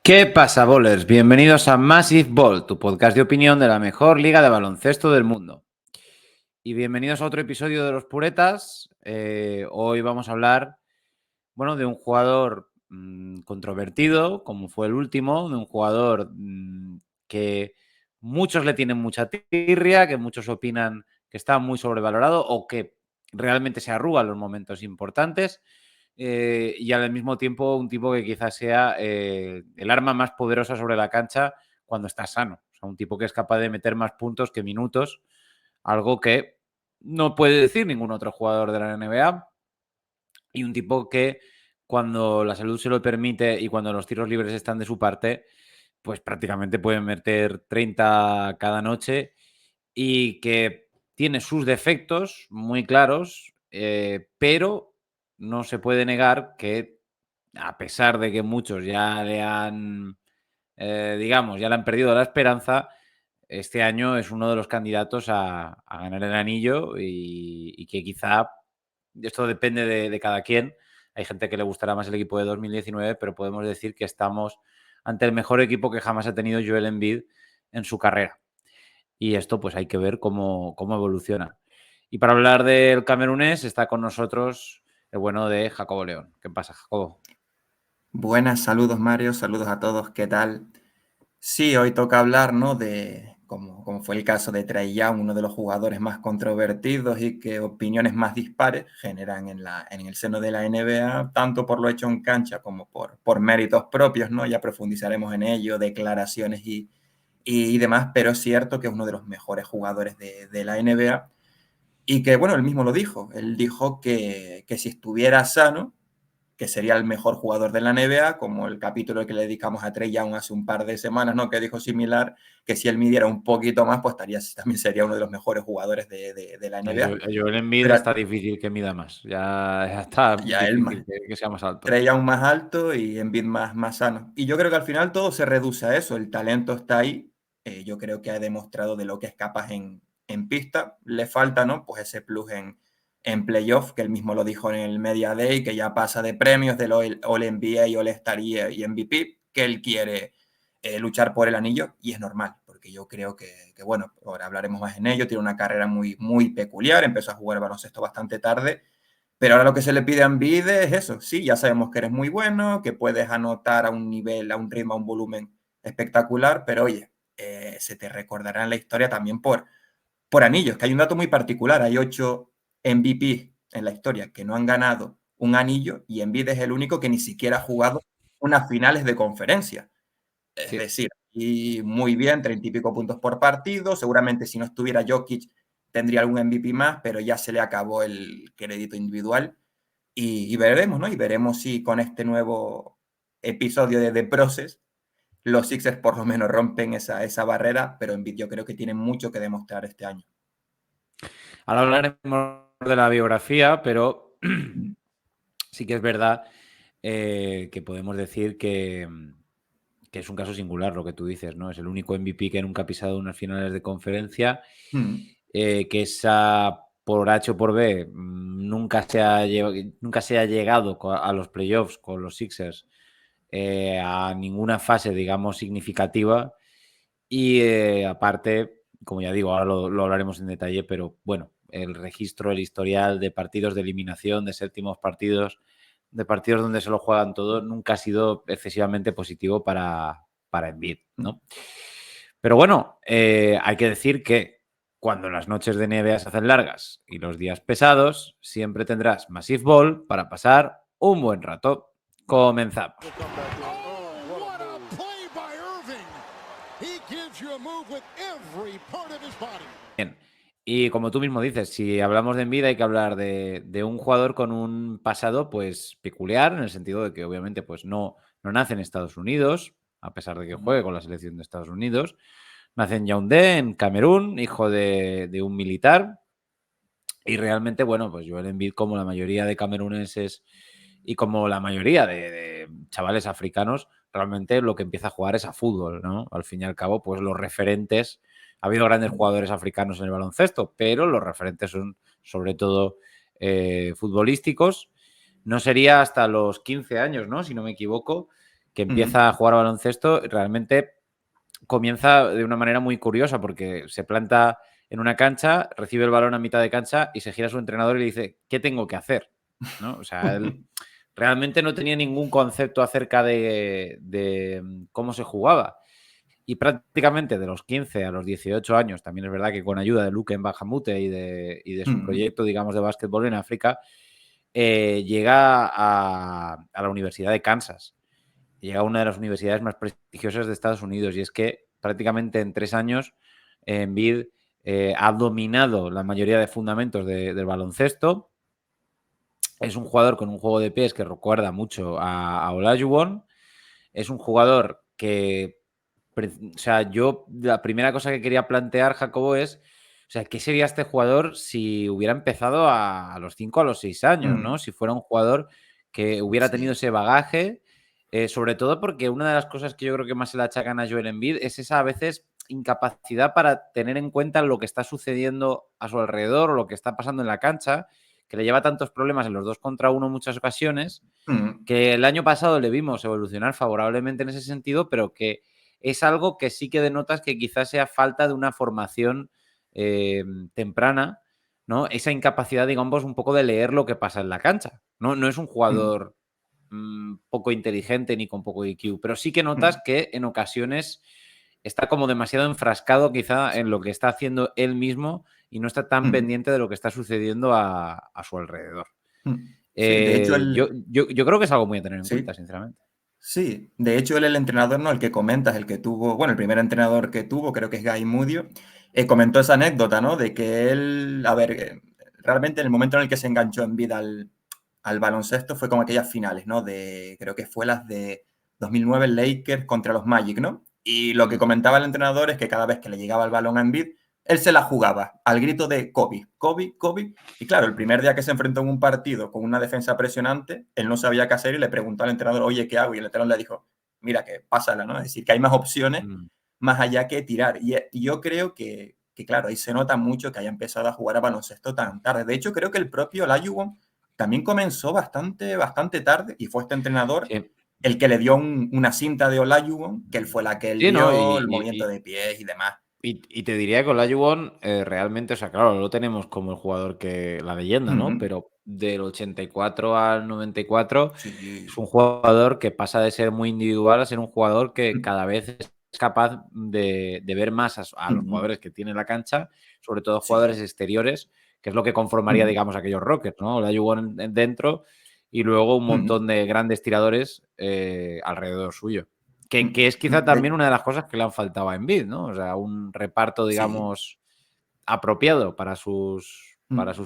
¿Qué pasa, bowlers? Bienvenidos a Massive Ball, tu podcast de opinión de la mejor liga de baloncesto del mundo. Y bienvenidos a otro episodio de Los Puretas. Hoy vamos a hablar, de un jugador controvertido, como fue el último, de un jugador que muchos le tienen mucha tirria, que muchos opinan que está muy sobrevalorado o que realmente se arruga en los momentos importantes. Y al mismo tiempo un tipo que quizás sea el arma más poderosa sobre la cancha cuando está sano. O sea, un tipo que es capaz de meter más puntos que minutos, algo que no puede decir ningún otro jugador de la NBA. Y un tipo que cuando la salud se lo permite y cuando los tiros libres están de su parte, pues prácticamente puede meter 30 cada noche y que tiene sus defectos muy claros, pero no se puede negar que, a pesar de que muchos ya le han, ya le han perdido la esperanza, este año es uno de los candidatos a ganar el anillo y que quizá esto depende de cada quien. Hay gente que le gustará más el equipo de 2019, pero podemos decir que estamos ante el mejor equipo que jamás ha tenido Joel Embiid en su carrera. Y esto pues hay que ver cómo evoluciona. Y para hablar del camerunés está con nosotros el bueno de Jacobo León. ¿Qué pasa, Jacobo? Buenas, saludos Mario, saludos a todos, ¿qué tal? Sí, hoy toca hablar, ¿no? De, como fue el caso de Trae Young, uno de los jugadores más controvertidos y que opiniones más dispares generan en el seno de la NBA, tanto por lo hecho en cancha como por méritos propios, ¿no? Ya profundizaremos en ello, declaraciones y demás, pero es cierto que es uno de los mejores jugadores de la NBA y que, bueno, él mismo lo dijo, él dijo que si estuviera sano, que sería el mejor jugador de la NBA, como el capítulo que le dedicamos a Trae Young hace un par de semanas, ¿no? Que dijo similar, que si él midiera un poquito más, pues también sería uno de los mejores jugadores de la A NBA. Joel Embiid Pero está difícil que mida más. Ya está ya él difícil más, que sea más alto. Trae Young más alto y Embiid más sano. Y yo creo que al final todo se reduce a eso, el talento está ahí, yo creo que ha demostrado de lo que es capaz en pista, le falta, ¿no? Pues ese plus en playoff, que él mismo lo dijo en el Media Day, que ya pasa de premios del All NBA, All Star y MVP, que él quiere luchar por el anillo, y es normal, porque yo creo que, bueno, ahora hablaremos más en ello, tiene una carrera muy peculiar, empezó a jugar baloncesto bastante tarde, pero ahora lo que se le pide a Embiid es eso, sí, ya sabemos que eres muy bueno, que puedes anotar a un nivel, a un ritmo, a un volumen espectacular, pero oye, se te recordará en la historia también por anillos, que hay un dato muy particular, hay 8 MVP en la historia que no han ganado un anillo y Embiid es el único que ni siquiera ha jugado unas finales de conferencia. Es Sí. decir, y muy bien, 30 y pico puntos por partido, seguramente si no estuviera Jokic tendría algún MVP más, pero ya se le acabó el crédito individual y veremos, ¿no? Y veremos si con este nuevo episodio de The Process los Sixers por lo menos rompen esa barrera, pero Embiid yo creo que tiene mucho que demostrar este año. Ahora hablaremos de la biografía, pero sí que es verdad que podemos decir que es un caso singular lo que tú dices, ¿no? Es el único MVP que nunca ha pisado unas finales de conferencia, Mm. que esa por H o por B nunca se ha llegado a los playoffs con los Sixers a ninguna fase, digamos, significativa. Y aparte, como ya digo, ahora lo hablaremos en detalle, pero bueno, el registro, el historial de partidos de eliminación, de séptimos partidos, de partidos donde se lo juegan todo, nunca ha sido excesivamente positivo para Embiid, ¿no? Pero bueno, hay que decir que cuando las noches de NBA se hacen largas y los días pesados, siempre tendrás Massive Ball para pasar un buen rato. Comenzamos. Bien. Y como tú mismo dices, si hablamos de Embiid hay que hablar de un jugador con un pasado pues peculiar, en el sentido de que obviamente pues no nace en Estados Unidos, a pesar de que juegue con la selección de Estados Unidos. Nace en Yaoundé, en Camerún, hijo de un militar. Y realmente, bueno, pues Joel Embiid, como la mayoría de cameruneses y como la mayoría de chavales africanos, realmente lo que empieza a jugar es a fútbol, ¿no? Al fin y al cabo, pues los referentes, ha habido grandes jugadores africanos en el baloncesto, pero los referentes son sobre todo futbolísticos. No sería hasta los 15 años, ¿no? Si no me equivoco, que empieza a jugar a baloncesto, realmente comienza de una manera muy curiosa porque se planta en una cancha, recibe el balón a mitad de cancha y se gira a su entrenador y le dice, ¿qué tengo que hacer? ¿No? O sea, él realmente no tenía ningún concepto acerca de cómo se jugaba. Y prácticamente de los 15 a los 18 años, también es verdad que con ayuda de Luke en Bahamute y de su proyecto, digamos, de básquetbol en África, llega a la Universidad de Kansas. Llega a una de las universidades más prestigiosas de Estados Unidos. Y es que prácticamente en 3 años Embiid ha dominado la mayoría de fundamentos del baloncesto. Es un jugador con un juego de pies que recuerda mucho a Olajuwon. Es un jugador que, o sea, yo la primera cosa que quería plantear, Jacobo, es, o sea, ¿qué sería este jugador si hubiera empezado a los 5 a los 6 años, ¿no? Si fuera un jugador que hubiera tenido Sí. ese bagaje, sobre todo porque una de las cosas que yo creo que más se le achacan a Joel Embiid es esa a veces incapacidad para tener en cuenta lo que está sucediendo a su alrededor o lo que está pasando en la cancha, que le lleva tantos problemas en los 2 contra 1 en muchas ocasiones, que el año pasado le vimos evolucionar favorablemente en ese sentido, pero que es algo que sí que denotas que quizás sea falta de una formación temprana, ¿no? Esa incapacidad, digamos, un poco de leer lo que pasa en la cancha. No es un jugador poco inteligente ni con poco IQ, pero sí que notas que en ocasiones está como demasiado enfrascado quizá en lo que está haciendo él mismo y no está tan pendiente de lo que está sucediendo a su alrededor. Sí, de hecho Yo creo que es algo muy a tener en cuenta, sí, sinceramente. sí, de hecho él, el entrenador, ¿no? El que comentas, el que tuvo, bueno, el primer entrenador que tuvo, creo que es Guy Mudio, comentó esa anécdota, ¿no? De que él, a ver, realmente en el momento en el que se enganchó en vida al baloncesto fue como aquellas finales, ¿no? Creo que fue las de 2009 Lakers contra los Magic, ¿no? Y lo que comentaba el entrenador es que cada vez que le llegaba el balón a Embiid, él se la jugaba al grito de Kobe, Kobe, Kobe. Y claro, el primer día que se enfrentó en un partido con una defensa presionante, él no sabía qué hacer y le preguntó al entrenador, oye, ¿qué hago? Y el entrenador le dijo, mira, que pásala, ¿no? Es decir, que hay más opciones Mm. más allá que tirar. Y yo creo claro, ahí se nota mucho que haya empezado a jugar a baloncesto tan tarde. De hecho, creo que el propio Olajuwon también comenzó bastante tarde y fue este entrenador Sí. el que le dio una cinta de Olajuwon, que él fue la que él Sí, ¿no? vio, el movimiento de pies y demás. Y te diría que Olajuwon realmente, o sea, claro, lo tenemos como el jugador que, la leyenda, ¿no? Ujú. Pero del 84 al 94 es Sí. un jugador que pasa de ser muy individual a ser un jugador que cada vez es capaz de ver más a los Ujú. jugadores que tiene la cancha, sobre todo jugadores Sí. exteriores, que es lo que conformaría, Ujú. digamos, aquellos Rockets, ¿no? Olajuwon dentro y luego un Ujú. montón de grandes tiradores alrededor suyo. Que es quizá De también una de las cosas que le han faltado a Embiid, ¿no? O sea, un reparto, sí. digamos, apropiado para sus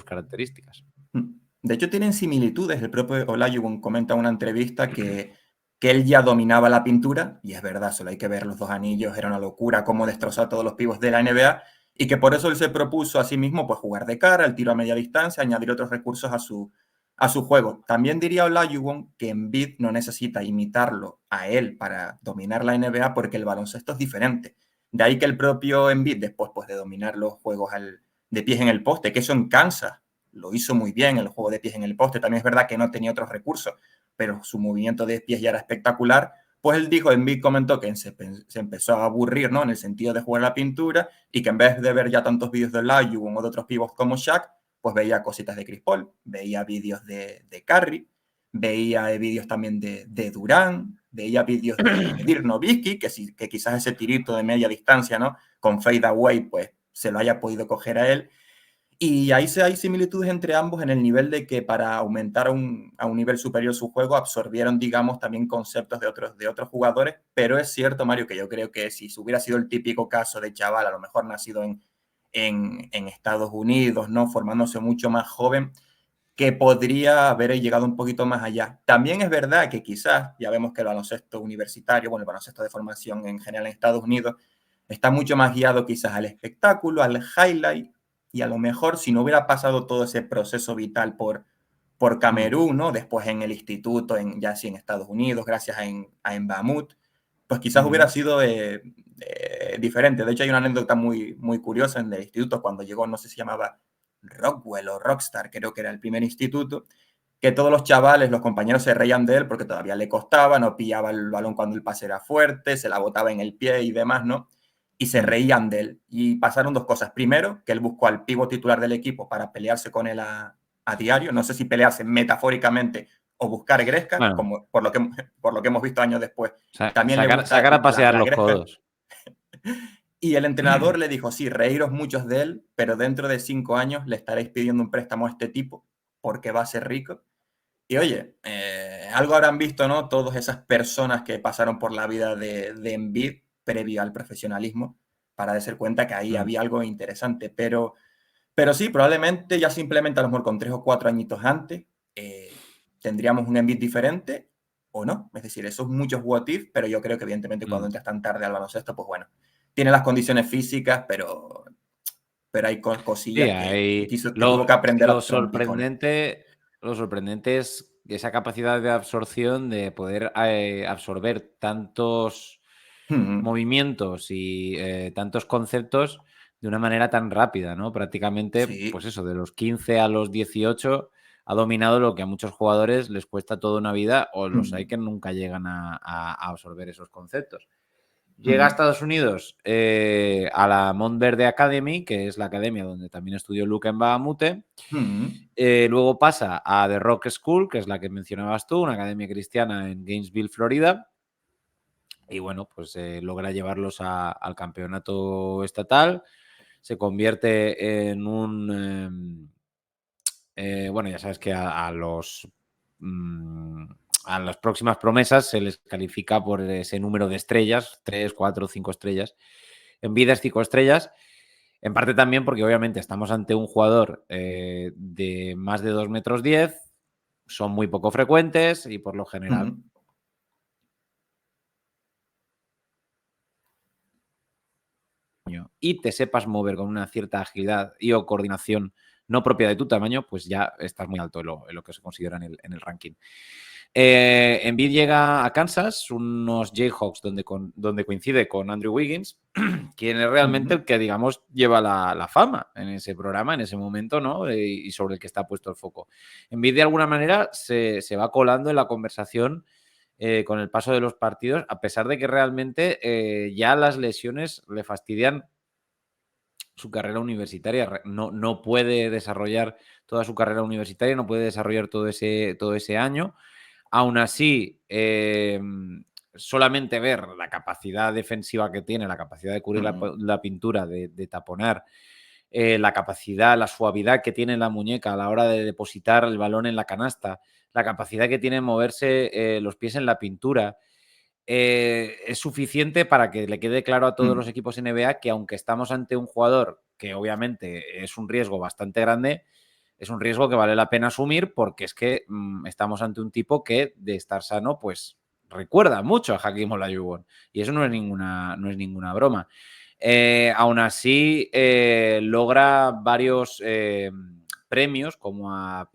características. De hecho, tienen similitudes. El propio Olajuwon comenta en una entrevista que él ya dominaba la pintura, y es verdad, solo hay que ver los 2 anillos, era una locura cómo destrozó a todos los pibos de la NBA, y que por eso él se propuso a sí mismo pues, jugar de cara, el tiro a media distancia, añadir otros recursos a su juego. También diría Olajuwon que Embiid no necesita imitarlo a él para dominar la NBA porque el baloncesto es diferente. De ahí que el propio Embiid, después pues, de dominar los juegos de pies en el poste, que eso en Kansas lo hizo muy bien, el juego de pies en el poste. También es verdad que no tenía otros recursos, pero su movimiento de pies ya era espectacular. Pues él dijo, Embiid comentó que se empezó a aburrir, ¿no? En el sentido de jugar la pintura y que en vez de ver ya tantos vídeos de Olajuwon o de otros pibos como Shaq, pues veía cositas de Chris Paul, veía vídeos de Curry, veía vídeos también de Durán, veía vídeos de Dirk Nowitzki, que quizás ese tirito de media distancia, ¿no? Con fade away, pues se lo haya podido coger a él. Y ahí hay similitudes entre ambos en el nivel de que para aumentar a un nivel superior su juego absorbieron, digamos, también conceptos de otros jugadores. Pero es cierto, Mario, que yo creo que si hubiera sido el típico caso de chaval, a lo mejor nacido en Estados Unidos, ¿no? Formándose mucho más joven, que podría haber llegado un poquito más allá. También es verdad que quizás, ya vemos que el baloncesto universitario, bueno, el baloncesto de formación en general en Estados Unidos, está mucho más guiado quizás al espectáculo, al highlight, y a lo mejor si no hubiera pasado todo ese proceso vital por Mm. Camerún, ¿no? Después en el instituto, ya sí en Estados Unidos, gracias a Mbamut, pues quizás hubiera Ujú. sido diferente. De hecho, hay una anécdota muy, muy curiosa en el instituto cuando llegó, no sé si llamaba Rockwell o Rockstar, creo que era el primer instituto, que todos los chavales, los compañeros se reían de él porque todavía le costaba, no pillaba el balón cuando el pase era fuerte, se la botaba en el pie y demás, ¿no? Y se reían de él. Y pasaron dos cosas. Primero, que él buscó al pívot titular del equipo para pelearse con él a diario. No sé si pelearse metafóricamente o buscar gresca, Bueno, como por lo que hemos visto años después. También le sacar, gusta sacar a pasear la los gresca. codos. Y el entrenador le dijo, sí, reíros muchos de él, pero dentro de 5 años le estaréis pidiendo un préstamo a este tipo porque va a ser rico. Y oye, algo habrán visto, ¿no? Todas esas personas que pasaron por la vida de Embiid previo al profesionalismo para darse cuenta que ahí Mm. había algo interesante. Pero sí, probablemente ya simplemente a lo mejor con 3 o 4 añitos antes tendríamos un Embiid diferente o no. Es decir, eso es muchos what if, pero yo creo que evidentemente cuando entras tan tarde al baloncesto, pues bueno, tiene las condiciones físicas, pero hay Sí, cosillas hay que tuvo que aprender lo a trompicones. sorprendente es esa capacidad de absorción de poder absorber tantos movimientos y tantos conceptos de una manera tan rápida, ¿no? Prácticamente, pues Sí. eso, de los 15 a los 18 ha dominado lo que a muchos jugadores les cuesta toda una vida o los hay que nunca llegan a absorber esos conceptos. Llega a Estados Unidos a la Montverde Academy, que es la academia donde también estudió Luka Mbamute. Luego pasa a The Rock School, que es la que mencionabas tú, una academia cristiana en Gainesville, Florida. Y bueno, pues logra llevarlos al campeonato estatal. Se convierte en un... bueno, ya sabes que a las próximas promesas se les califica por ese número de estrellas, 3, 4, 5 estrellas. En vida es 5 estrellas, en parte también porque obviamente estamos ante un jugador de más de 2 metros 10, son muy poco frecuentes y por lo general y te sepas mover con una cierta agilidad y o coordinación no propia de tu tamaño, pues ya estás muy alto en lo que se considera en el ranking. Embiid llega a Kansas, unos Jayhawks donde coincide con Andrew Wiggins, quien es realmente el que, digamos, lleva la fama en ese programa, en ese momento, ¿no? Y sobre el que está puesto el foco. Embiid, de alguna manera, se va colando en la conversación con el paso de los partidos, a pesar de que realmente ya las lesiones le fastidian su carrera universitaria. No puede desarrollar toda su carrera universitaria, no puede desarrollar todo ese año. Aún así, solamente ver la capacidad defensiva que tiene, la capacidad de cubrir la pintura, de taponar, la capacidad, la suavidad que tiene la muñeca a la hora de depositar el balón en la canasta, la capacidad que tiene de moverse los pies en la pintura, es suficiente para que le quede claro a todos los equipos NBA que aunque estamos ante un jugador que obviamente es un riesgo bastante grande, es un riesgo que vale la pena asumir porque es que estamos ante un tipo que de estar sano pues recuerda mucho a Hakeem Olajuwon y eso no es ninguna broma. Aún así logra varios premios como a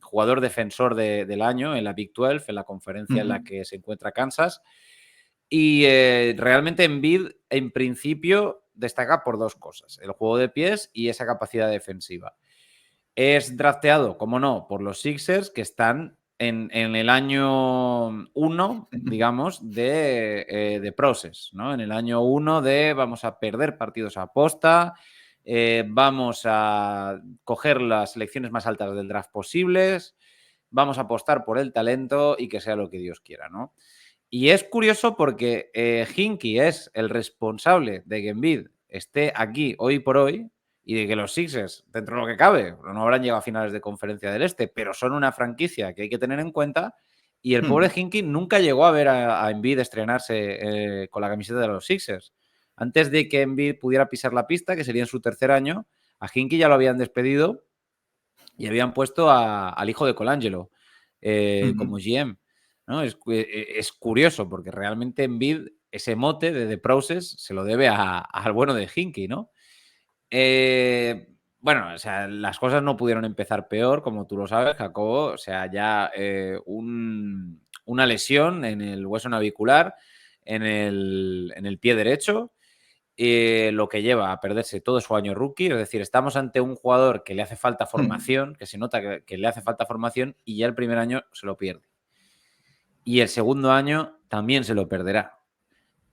jugador defensor del año en la Big 12, en la conferencia en la que se encuentra Kansas. Y realmente Embiid, en principio, destaca por dos cosas: el juego de pies y esa capacidad defensiva. Es drafteado, como no, por los Sixers, que están en el año 1, digamos, de process, ¿no? En el año 1 de vamos a perder partidos a posta, vamos a coger las selecciones más altas del draft posibles, vamos a apostar por el talento y que sea lo que Dios quiera, ¿no? Y es curioso porque Hinkie es el responsable de que Embiid esté aquí hoy por hoy y de que los Sixers, dentro de lo que cabe, no habrán llegado a finales de conferencia del Este, pero son una franquicia que hay que tener en cuenta. Y el pobre Hinkie nunca llegó a ver a Embiid estrenarse con la camiseta de los Sixers. Antes de que Embiid pudiera pisar la pista, que sería en su tercer año, a Hinkie ya lo habían despedido y habían puesto al hijo de Colangelo como GM. ¿No? Es curioso porque realmente Embiid, ese mote de The Process, se lo debe al bueno de Hinkie, ¿no? Bueno, o sea, las cosas no pudieron empezar peor, como tú lo sabes, Jacobo. O sea, ya una lesión en el hueso navicular, en el pie derecho, lo que lleva a perderse todo su año rookie. Es decir, estamos ante un jugador que le hace falta formación, que se nota que le hace falta formación y ya el primer año se lo pierde. Y el segundo año también se lo perderá.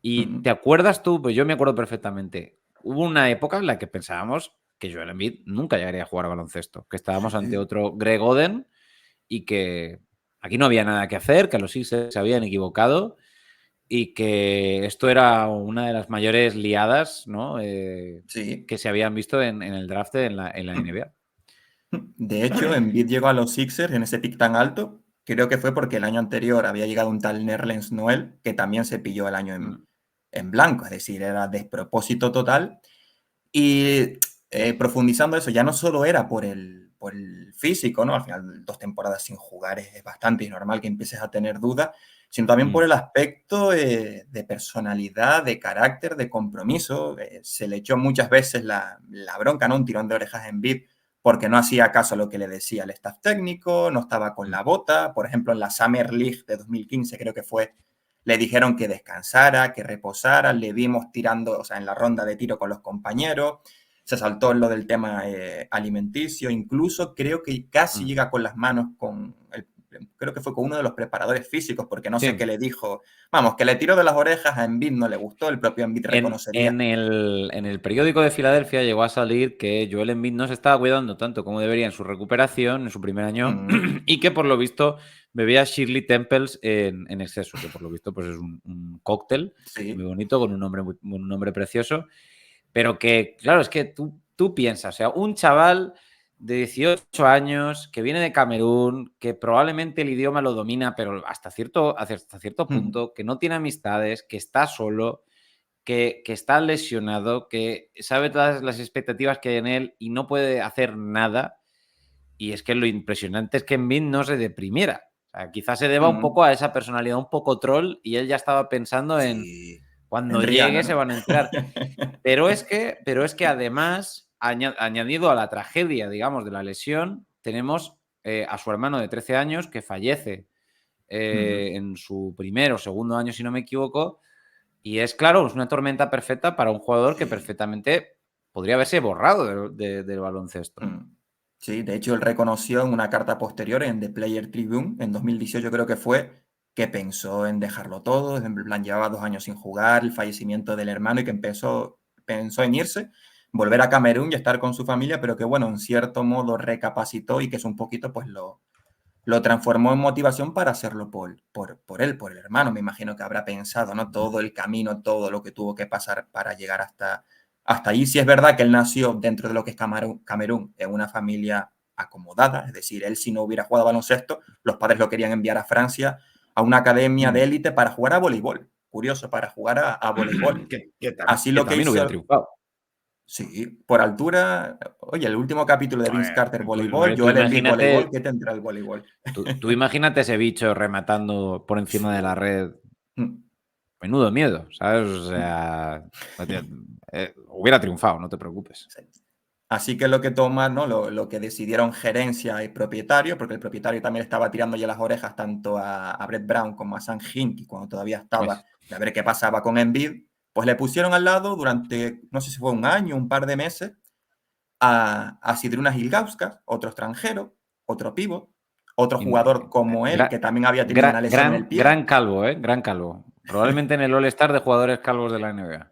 Y ¿te acuerdas tú? Pues yo me acuerdo perfectamente. Hubo una época en la que pensábamos que Joel Embiid nunca llegaría a jugar a baloncesto, que estábamos ante otro Greg Oden y que aquí no había nada que hacer, que los Sixers se habían equivocado y que esto era una de las mayores liadas, ¿no? Sí. Que se habían visto en el draft en la NBA. De hecho, Embiid llegó a los Sixers en ese pick tan alto. Creo que fue porque el año anterior había llegado un tal Nerlens Noel, que también se pilló el año en blanco, es decir, era despropósito total. Y profundizando eso, ya no solo era por el físico, ¿no? Al final, 2 temporadas sin jugar es bastante normal que empieces a tener dudas, sino también por el aspecto de personalidad, de carácter, de compromiso. Se le echó muchas veces la bronca, ¿no? Un tirón de orejas en Embiid porque no hacía caso a lo que le decía el staff técnico, no estaba con la bota. Por ejemplo, en la Summer League de 2015 creo que fue, le dijeron que descansara, que reposara, le vimos tirando, o sea, en la ronda de tiro con los compañeros, se saltó lo del tema alimenticio, incluso creo que casi llega con las manos creo que fue con uno de los preparadores físicos, porque no sé qué Sí. le dijo, vamos, que le tiró de las orejas a Embiid, no le gustó, el propio Embiid reconocería. En el periódico de Filadelfia llegó a salir que Joel Embiid no se estaba cuidando tanto como debería en su recuperación, en su primer año, y que por lo visto bebía Shirley Temples en exceso, que por lo visto pues es un cóctel Sí. muy bonito, con un nombre precioso, pero que, claro, es que tú piensas, o sea, un chaval de 18 años que viene de Camerún, que probablemente el idioma lo domina, pero hasta cierto punto, que no tiene amistades, que está solo, que está lesionado, que sabe todas las expectativas que hay en él y no puede hacer nada. Y es que lo impresionante es que Embiid no se deprimiera. O sea, quizás se deba un poco a esa personalidad un poco troll y él ya estaba pensando en Sí, en cuando Rihanna, llegue se ¿no? van a enterar. Pero es que además, añadido a la tragedia, digamos, de la lesión, tenemos a su hermano de 13 años que fallece en su primer o segundo año, si no me equivoco. Y es claro, es una tormenta perfecta para un jugador que Sí. perfectamente podría haberse borrado del baloncesto. Sí, de hecho él reconoció en una carta posterior en The Player Tribune, en 2018 creo que fue, que pensó en dejarlo todo, en plan llevaba 2 años sin jugar, el fallecimiento del hermano y que pensó en irse, volver a Camerún y estar con su familia, pero que bueno, en cierto modo recapacitó y que es un poquito pues lo transformó en motivación para hacerlo por él, por el hermano. Me imagino que habrá pensado, ¿no? Todo el camino, todo lo que tuvo que pasar para llegar hasta allí. Sí es verdad que él nació dentro de lo que es Camerún, en una familia acomodada, es decir, él si no hubiera jugado a baloncesto, los padres lo querían enviar a Francia a una academia de élite para jugar a voleibol. Curioso, para jugar a voleibol. Así Que lo que también hubiera hizo, triunfado. sí, por altura. Oye, el último capítulo de Vince Carter voleibol, Tú Joel Embiid voleibol, imagínate, ¿qué tendrá el voleibol? tú imagínate ese bicho rematando por encima de la Sí. red. Mm, Menudo miedo, ¿sabes? O mm, sea, hubiera triunfado, no te preocupes. sí. Así que lo que toma, ¿no? Lo que decidieron gerencia y propietario, porque el propietario también estaba tirando ya las orejas tanto a Brett Brown como a Sam Hinkie cuando todavía estaba, Es de a ver qué pasaba con Embiid, pues le pusieron al lado durante, no sé si fue un año, un par de meses, a Zydrunas Ilgauskas, otro extranjero, otro pívot, otro jugador como él, que también había tenido una lesión en el pie. gran calvo, ¿eh? Gran calvo. Probablemente en el All-Star de jugadores calvos de la NBA.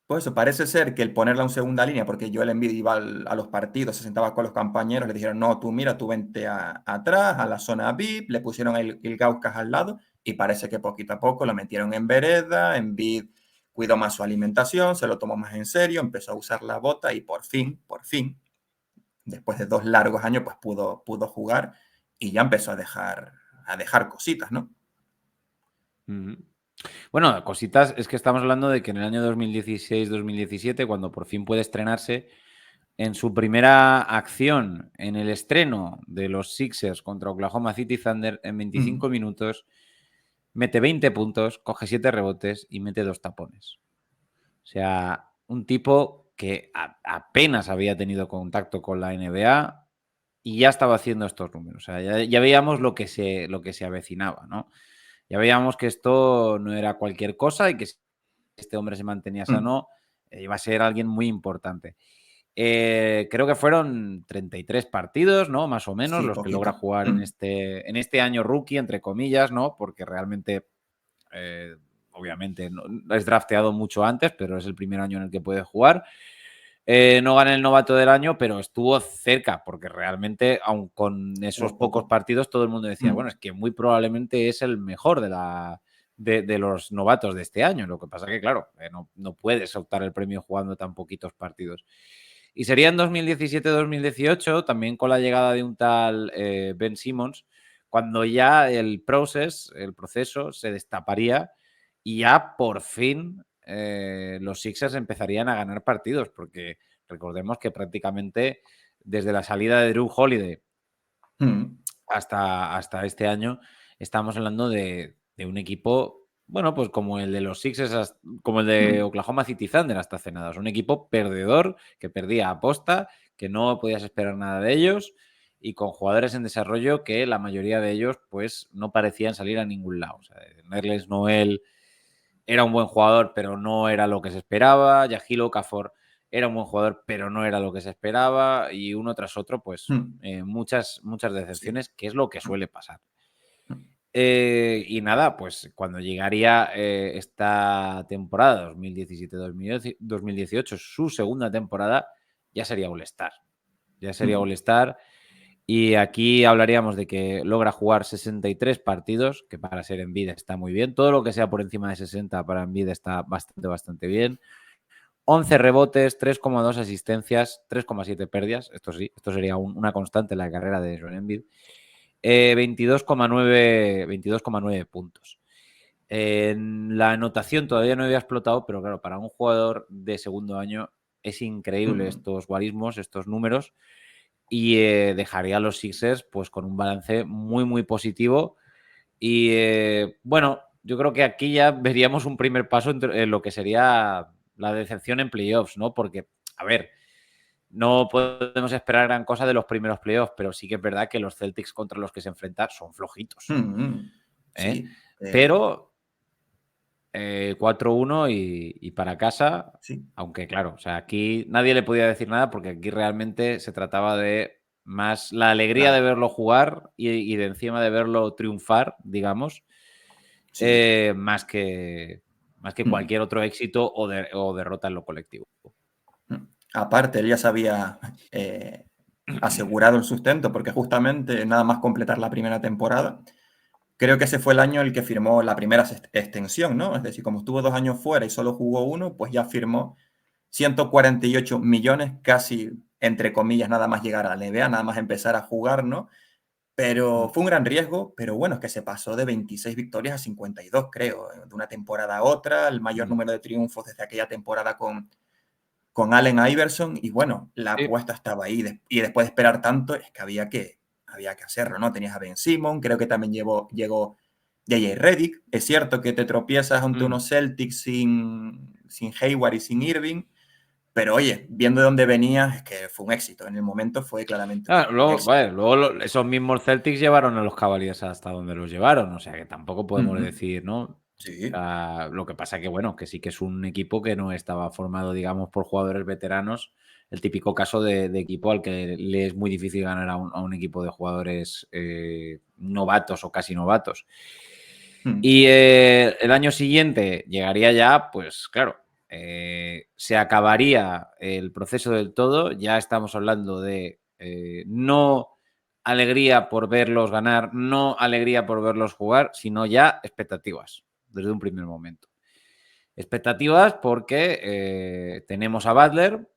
Pues eso, parece ser que el ponerla en segunda línea, porque Joel Embiid iba a los partidos, se sentaba con los compañeros, le dijeron, no, tú mira, tú vente atrás, a la zona VIP, le pusieron el Gaucas al lado y parece que poquito a poco lo metieron en vereda, Embiid cuidó más su alimentación, se lo tomó más en serio, empezó a usar la bota y por fin, después de 2 largos años, pues pudo jugar y ya empezó a dejar cositas, ¿no? Ujú. Bueno, cositas, es que estamos hablando de que en el año 2016-2017, cuando por fin puede estrenarse, en su primera acción en el estreno de los Sixers contra Oklahoma City Thunder, en 25 Mm, minutos, mete 20 puntos, coge 7 rebotes y mete 2 tapones. O sea, un tipo que apenas había tenido contacto con la NBA y ya estaba haciendo estos números. O sea, ya veíamos lo que se avecinaba, ¿no? Ya veíamos que esto no era cualquier cosa y que si este hombre se mantenía mm, sano, iba a ser alguien muy importante. Creo que fueron 33 partidos, ¿no? Más o menos, Sí, los que logra poquito. jugar en este año rookie, entre comillas, ¿no? Porque realmente, obviamente, no es drafteado mucho antes, pero es el primer año en el que puede jugar. No gana el novato del año, pero estuvo cerca, porque realmente, aun con esos Poco, pocos poco. partidos, todo el mundo decía, bueno, es que muy probablemente es el mejor de los novatos de este año. Lo que pasa que, claro, no puedes optar el premio jugando tan poquitos partidos. Y sería en 2017-2018, también con la llegada de un tal Ben Simmons, cuando ya el proceso, se destaparía y ya por fin los Sixers empezarían a ganar partidos, porque recordemos que prácticamente desde la salida de Drew Holiday Mm, hasta este año estamos hablando de un equipo, bueno, pues como el de los Sixers, como el de mm, Oklahoma City Thunder hasta hace nada. Es un equipo perdedor que perdía aposta, que no podías esperar nada de ellos y con jugadores en desarrollo que la mayoría de ellos pues no parecían salir a ningún lado. O sea, Nerlens Noel era un buen jugador, pero no era lo que se esperaba. Yahil Okafor era un buen jugador, pero no era lo que se esperaba. Y uno tras otro, pues mm, muchas sí. decepciones, que es lo que Mm, suele pasar. mm, Y nada, pues cuando llegaría esta temporada, 2017-2018, su segunda temporada, ya sería All-Star. Ya sería mm, All-Star. Y aquí hablaríamos de que logra jugar 63 partidos, que para ser Embiid está muy bien. Todo lo que sea por encima de 60 para Embiid está bastante bien. 11 rebotes, 3,2 asistencias, 3,7 pérdidas. Esto sí, esto sería una constante en la carrera de Joel Embiid. 22,9 puntos. En la anotación todavía no había explotado, pero claro, para un jugador de segundo año es increíble mm, estos guarismos, estos números, y dejaría a los Sixers pues con un balance muy positivo. Y bueno, yo creo que aquí ya veríamos un primer paso en lo que sería la decepción en playoffs, ¿no? Porque, a ver, no podemos esperar gran cosa de los primeros playoffs, pero sí que es verdad que los Celtics contra los que se enfrentan son flojitos. mm. ¿Eh? Sí, Pero 4-1 y para casa, sí, aunque claro, o sea, aquí nadie le podía decir nada porque aquí realmente se trataba de más la alegría de claro. verlo jugar y de encima de verlo triunfar, digamos, Sí. más que Mm, cualquier otro éxito o derrota en lo colectivo. mm. Aparte, él ya se había asegurado el sustento, porque justamente nada más completar la primera temporada, creo que ese fue el año en el que firmó la primera extensión, ¿no? Es decir, como estuvo 2 años fuera y solo jugó uno, pues ya firmó 148 millones, casi entre comillas, nada más llegar a la NBA, nada más empezar a jugar, ¿no? Pero fue un gran riesgo, pero bueno, es que se pasó de 26 victorias a 52, creo, de una temporada a otra, el mayor Mm. número de triunfos desde aquella temporada con Allen Iverson, y bueno, la Sí. apuesta estaba ahí, y después de esperar tanto, es que había que hacerlo, ¿no? Tenías a Ben Simmons, creo que también llegó J.J. Redick, es cierto que te tropiezas ante Mm. unos Celtics sin Hayward y sin Irving, pero oye, viendo de dónde venía, es que fue un éxito, en el momento fue claramente Ah, un luego, éxito. vale, luego esos mismos Celtics llevaron a los Cavaliers hasta donde los llevaron, o sea que tampoco podemos Ujú, decir, ¿no? O sí. sea, lo que pasa que, bueno, que sí que es un equipo que no estaba formado, digamos, por jugadores veteranos, el típico caso de equipo al que le es muy difícil ganar a un equipo de jugadores novatos o casi novatos. Mm, Y el año siguiente llegaría ya, pues claro, se acabaría el proceso del todo, ya estamos hablando de no alegría por verlos ganar, no alegría por verlos jugar, sino ya expectativas desde un primer momento. Expectativas porque tenemos a Butler,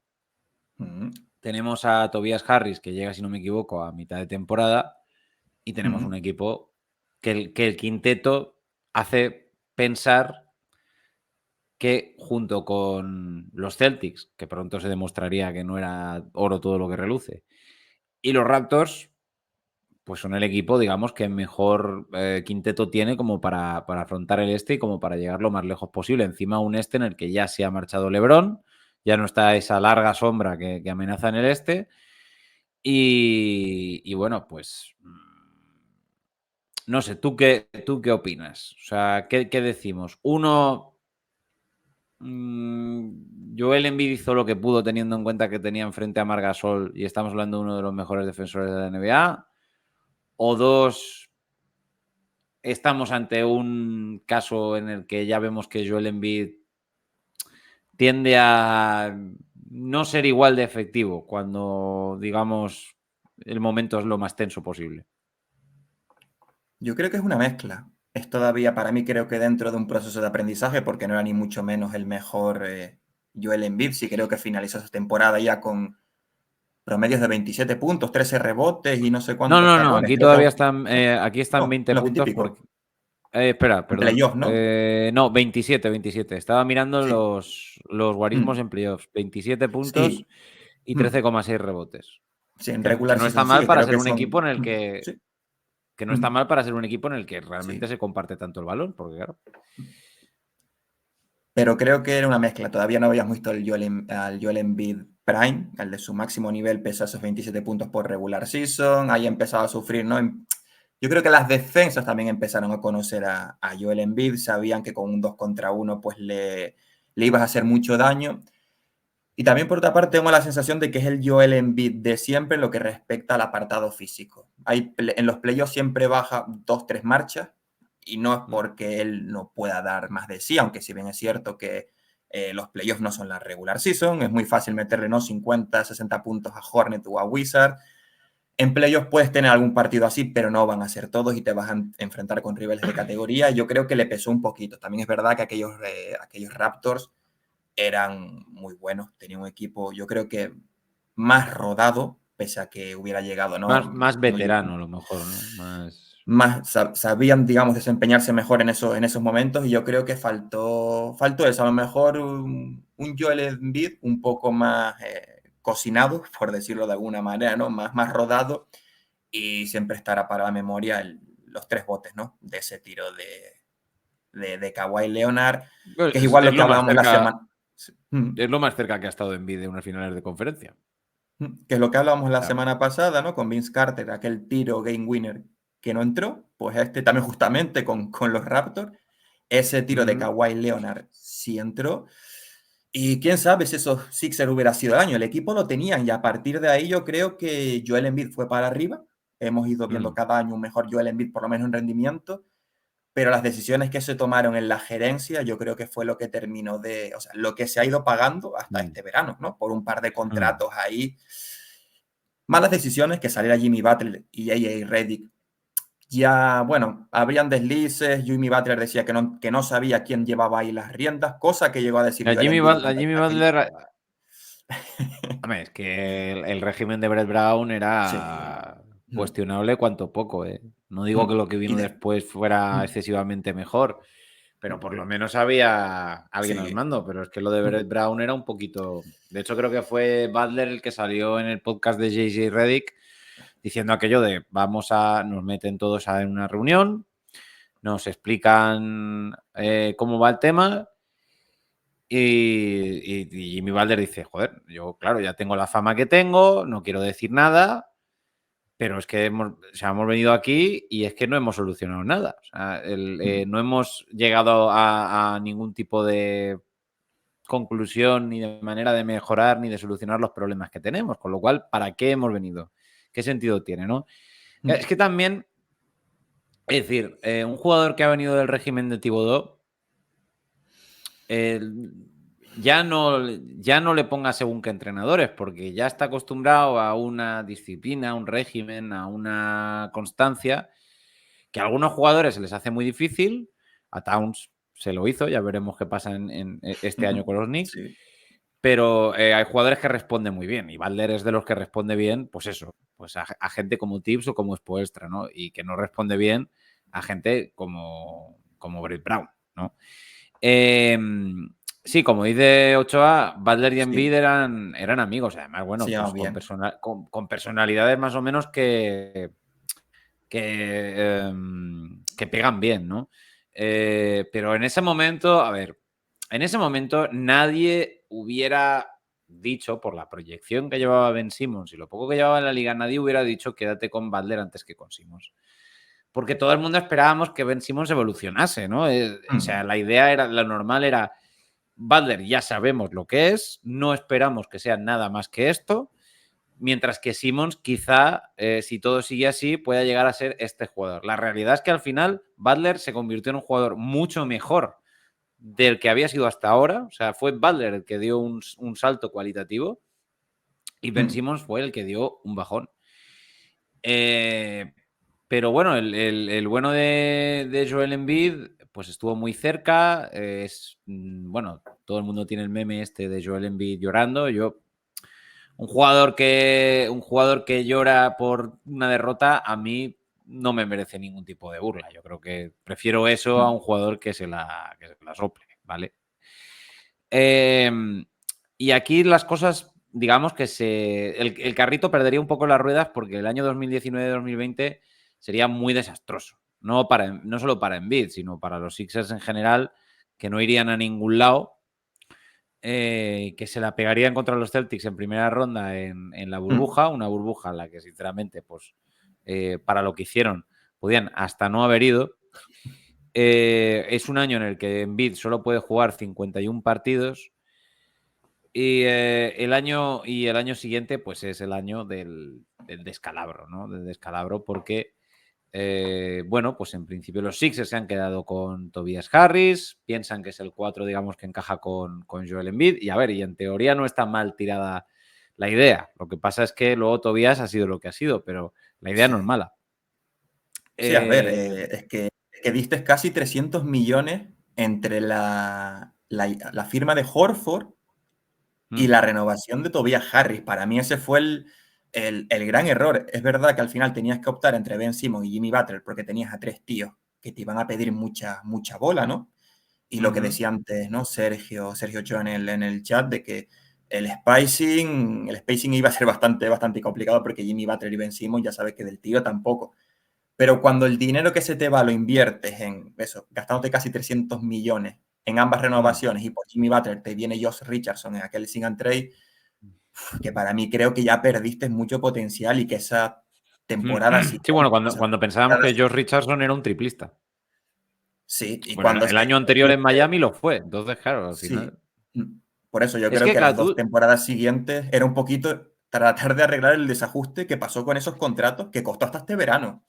mm, tenemos a Tobias Harris, que llega, si no me equivoco, a mitad de temporada, y tenemos un mm, equipo que el quinteto hace pensar que junto con los Celtics, que pronto se demostraría que no era oro todo lo que reluce, y los Raptors, pues son el equipo, digamos, que mejor quinteto tiene como para afrontar el este y como para llegar lo más lejos posible. Encima un este en el que ya se ha marchado LeBron, ya no está esa larga sombra que amenaza en el este. Y bueno, pues no sé, ¿tú qué opinas? O sea, ¿qué decimos? Uno, Joel Embiid hizo lo que pudo teniendo en cuenta que tenía enfrente a Marc Gasol y estamos hablando de uno de los mejores defensores de la NBA. O dos, estamos ante un caso en el que ya vemos que Joel Embiid tiende a no ser igual de efectivo cuando, digamos, el momento es lo más tenso posible. Yo creo que es una mezcla. Es todavía, para mí, creo que dentro de un proceso de aprendizaje, porque no era ni mucho menos el mejor Joel Embiid. Sí creo que finalizó esa temporada ya con promedios de 27 puntos, 13 rebotes y no sé cuántos No. talones. Aquí Creo que todavía están, no, aquí están no, 20 en los 20 y puntos pico. porque... espera, En perdón. playoff, ¿no? No, 27. Estaba mirando Sí. los guarismos Mm, en playoffs. 27 puntos sí. y Mm, 13,6 rebotes. sí, en Que regular no está season sí, mal que para creo ser que un equipo son... en el que... sí. Que no está Mm, mal para ser un equipo en el que realmente sí. se comparte tanto el balón, porque claro... Pero creo que era una mezcla. Todavía no habíamos visto al Joel Embiid Prime, al de su máximo nivel, pese a esos 27 puntos por regular season. Ahí empezaba a sufrir, ¿no? Yo creo que las defensas también empezaron a conocer a Joel Embiid. Sabían que con un 2 contra uno pues le ibas a hacer mucho daño. Y también por otra parte tengo la sensación de que es el Joel Embiid de siempre en lo que respecta al apartado físico. En los playoffs siempre baja 2, 3 marchas y no es porque él no pueda dar más de sí, aunque si bien es cierto que los playoffs no son la regular season, es muy fácil meterle ¿no? 50, 60 puntos a Hornet o a Wizard. En playoffs puedes tener algún partido así, pero no van a ser todos y te vas a enfrentar con rivales de categoría. Yo creo que le pesó un poquito. También es verdad que aquellos Raptors eran muy buenos. Tenía un equipo, yo creo que más rodado, pese a que hubiera llegado, ¿no? Más No, veterano, a lo mejor, ¿no? sabían, digamos, desempeñarse mejor en esos momentos y yo creo que faltó eso. A lo mejor un Joel Embiid un poco más cocinado, por decirlo de alguna manera, ¿no? Más rodado y siempre estará para la memoria los 3 botes, ¿no? De ese tiro de Kawhi Leonard, Pues que es igual es lo que lo más hablábamos la cerca, semana. Mm. es lo más cerca que ha estado Embiid de unas finales de conferencia. Que es lo que hablábamos la Claro. semana pasada, ¿no? Con Vince Carter, aquel tiro game winner que no entró, pues este también justamente con los Raptors, ese tiro de Kawhi Leonard sí entró. Y quién sabe si esos Sixers hubiera sido el año. El equipo lo tenían y a partir de ahí yo creo que Joel Embiid fue para arriba. Hemos ido viendo cada año un mejor Joel Embiid, por lo menos en rendimiento, pero las decisiones que se tomaron en la gerencia yo creo que fue lo que terminó o sea, lo que se ha ido pagando hasta este verano, ¿no? Por un par de contratos ahí. Malas decisiones, que saliera Jimmy Butler y A.A. Redick. Ya, bueno, habrían deslices. Jimmy Butler decía que no sabía quién llevaba ahí las riendas, cosa que llegó a decir Joel Embiid A durante Jimmy aquel... Butler, hombre, es que el régimen de Brett Brown Sí. era cuestionable cuanto poco, ¿eh? No digo que lo que Y vino después fuera excesivamente mejor, pero por lo menos había alguien al sí. mando. Pero es que lo de Brett Brown era un poquito... De hecho, creo que fue Butler el que salió en el podcast de JJ Redick diciendo aquello de nos meten todos en una reunión, nos explican cómo va el tema y Jimmy Butler dice, joder, yo claro, ya tengo la fama que tengo, no quiero decir nada, pero es que hemos venido aquí y es que no hemos solucionado nada. O sea, no hemos llegado a ningún tipo de conclusión ni de manera de mejorar ni de solucionar los problemas que tenemos. Con lo cual, ¿para qué hemos venido? ¿Qué sentido tiene, no? Es que también, es decir, un jugador que ha venido del régimen de Thibodeau, ya no le ponga según qué entrenadores, porque ya está acostumbrado a una disciplina, a un régimen, a una constancia que a algunos jugadores se les hace muy difícil. A Towns se lo hizo, ya veremos qué pasa en este año con los Knicks. Sí. Pero hay jugadores que responden muy bien, y Butler es de los que responde bien, pues eso, pues a gente como Tibbs o como Spoelstra, ¿no? Y que no responde bien a gente como Brett Brown, ¿no? Sí, como dice Ochoa, Butler y Embiid Sí. eran amigos, además, bueno, Se pues llama bien. con personalidades más o menos que pegan bien, ¿no? Pero en ese momento, a ver, en ese momento nadie hubiera dicho, por la proyección que llevaba Ben Simmons y lo poco que llevaba en la liga, nadie hubiera dicho quédate con Butler antes que con Simmons. Porque todo el mundo esperábamos que Ben Simmons evolucionase, ¿no? O sea, la idea era, lo normal era Butler ya sabemos lo que es, no esperamos que sea nada más que esto, mientras que Simmons quizá, si todo sigue así, pueda llegar a ser este jugador. La realidad es que al final Butler se convirtió en un jugador mucho mejor del que había sido hasta ahora. O sea, fue Butler el que dio un salto cualitativo y Ben Simmons fue el que dio un bajón. Pero bueno, el bueno de Joel Embiid pues estuvo muy cerca. Bueno, todo el mundo tiene el meme este de Joel Embiid llorando. Un jugador que llora por una derrota, a mí no me merece ningún tipo de burla. Yo creo que prefiero eso a un jugador que se la sople, ¿vale? Y aquí las cosas, digamos que el carrito perdería un poco las ruedas porque el año 2019-2020 sería muy desastroso. No solo para Embiid, sino para los Sixers en general, que no irían a ningún lado. Que se la pegarían contra los Celtics en primera ronda en la burbuja, una burbuja en la que sinceramente, pues para lo que hicieron, podían hasta no haber ido. Es un año en el que Embiid solo puede jugar 51 partidos y el año siguiente pues es el año del descalabro, ¿no? Del descalabro porque bueno, pues en principio los Sixers se han quedado con Tobias Harris, piensan que es el 4, digamos, que encaja con Joel Embiid, y a ver, y en teoría no está mal tirada la idea. Lo que pasa es que luego Tobias ha sido lo que ha sido, pero la idea no es Sí. mala. Sí, a ver, es que diste casi 300 millones entre la firma de Horford y la renovación de Tobias Harris. Para mí ese fue el gran error. Es verdad que al final tenías que optar entre Ben Simmons y Jimmy Butler porque tenías a 3 tíos que te iban a pedir mucha, mucha bola, ¿no? Y lo que decía antes, ¿no? Sergio Ochoa en el chat de que el spacing iba a ser bastante, bastante complicado porque Jimmy Butler y Ben Simmons ya sabes que del tío tampoco. Pero cuando el dinero que se te va lo inviertes en eso, gastándote casi 300 millones en ambas renovaciones y por Jimmy Butler te viene Josh Richardson en aquel sing and trade, que para mí creo que ya perdiste mucho potencial y que esa temporada Sí, bueno, cuando pensábamos que sí, Josh Richardson era un triplista. sí, y Bueno, cuando el año anterior en Miami lo fue, entonces, claro, al sí, final. por eso yo Es creo que, que claro, las 2 temporadas siguientes era un poquito tratar de arreglar el desajuste que pasó con esos contratos que costó hasta este verano.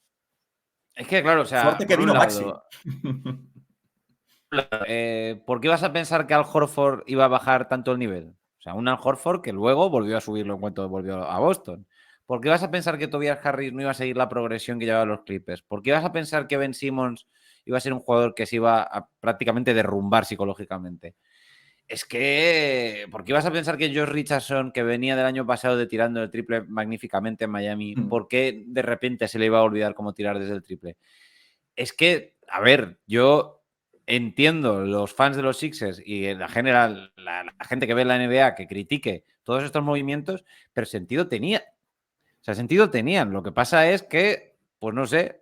o sea, Suerte que por un vino Maxi. lado, ¿por qué vas a pensar que Al Horford iba a bajar tanto el nivel? O sea, un Al Horford que luego volvió a subirlo en cuanto volvió a Boston. ¿Por qué vas a pensar que Tobias Harris no iba a seguir la progresión que llevaba los Clippers? ¿Por qué vas a pensar que Ben Simmons iba a ser un jugador que se iba a prácticamente derrumbar psicológicamente? Es que, ¿por qué vas a pensar que Josh Richardson, que venía del año pasado de tirando el triple magníficamente en Miami, por qué de repente se le iba a olvidar cómo tirar desde el triple? Es que, a ver, yo entiendo los fans de los Sixers y en general la gente que ve la NBA que critique todos estos movimientos, pero sentido tenía. O sea, sentido tenían. Lo que pasa es que, pues no sé,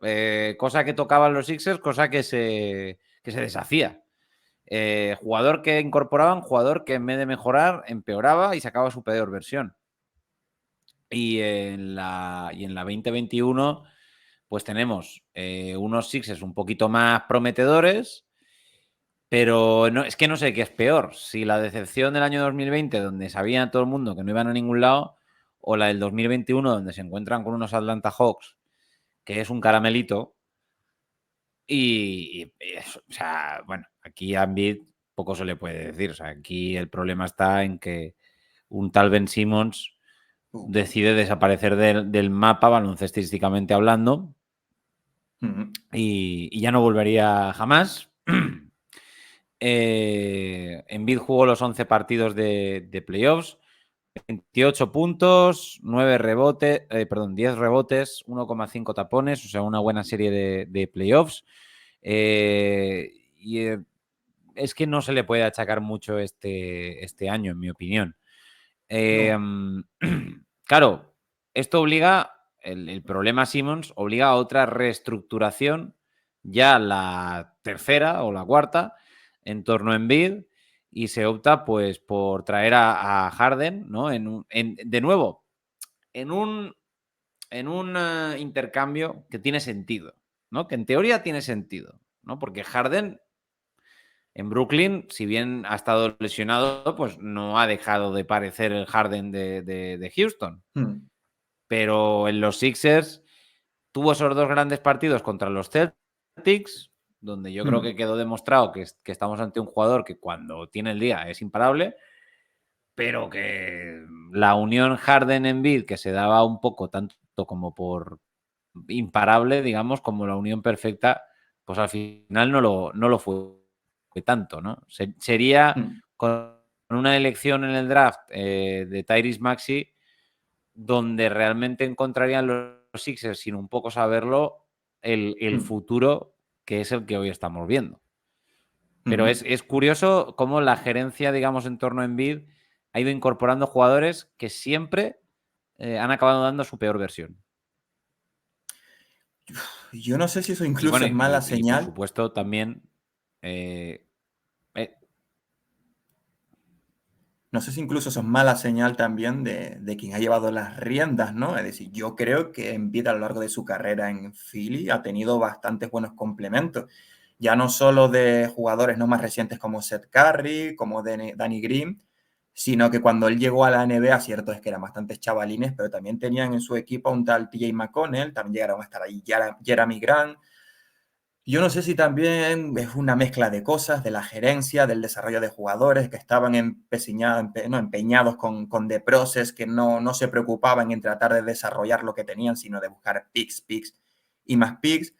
cosa que tocaban los Sixers, cosa que se deshacía. Jugador que incorporaban, jugador que en vez de mejorar, empeoraba y sacaba su peor versión. Y en la 2021 pues tenemos unos Sixers un poquito más prometedores, pero no, es que no sé qué es peor, si la decepción del año 2020, donde sabía todo el mundo que no iban a ningún lado, o la del 2021, donde se encuentran con unos Atlanta Hawks, que es un caramelito, y eso, o sea, bueno, aquí a Embiid poco se le puede decir, o sea, aquí el problema está en que un tal Ben Simmons decide desaparecer del mapa baloncestísticamente hablando y ya no volvería jamás. Embiid jugó los 11 partidos de playoffs, 28 puntos, 9 rebotes, 10 rebotes, 1,5 tapones, o sea, una buena serie de playoffs. Y es que no se le puede achacar mucho este año, en mi opinión. No. Claro, esto obliga, el problema Simmons obliga a otra reestructuración, ya la tercera o la cuarta, en torno a Embiid, y se opta pues por traer a Harden, ¿no? De nuevo, en un intercambio que tiene sentido, ¿no? Que en teoría tiene sentido, ¿no? Porque Harden En Brooklyn, si bien ha estado lesionado, pues no ha dejado de parecer el Harden de Houston. Pero en los Sixers tuvo esos 2 grandes partidos contra los Celtics, donde yo creo que quedó demostrado que estamos ante un jugador que cuando tiene el día es imparable, pero que la unión Harden-Embiid, que se daba un poco tanto como por imparable, digamos, como la unión perfecta, pues al final no lo fue tanto, ¿no? Sería con una elección en el draft de Tyrese Maxey donde realmente encontrarían los Sixers, sin un poco saberlo, el futuro que es el que hoy estamos viendo. Pero es curioso cómo la gerencia, digamos, en torno a Embiid ha ido incorporando jugadores que siempre han acabado dando su peor versión. Yo no sé si eso Y incluso bueno, es mala y por señal. supuesto también... No sé si incluso eso es mala señal también de quien ha llevado las riendas, ¿no? Es decir, yo creo que Embiid a lo largo de su carrera en Philly ha tenido bastantes buenos complementos. Ya no solo de jugadores no más recientes como Seth Curry, como Danny Green, sino que cuando él llegó a la NBA, cierto es que eran bastantes chavalines, pero también tenían en su equipo a un tal TJ McConnell, también llegaron a estar ahí Jeremy Grant. Yo no sé si también es una mezcla de cosas, de la gerencia, del desarrollo de jugadores que estaban empeñados con The Process, que no se preocupaban en tratar de desarrollar lo que tenían, sino de buscar picks y más picks.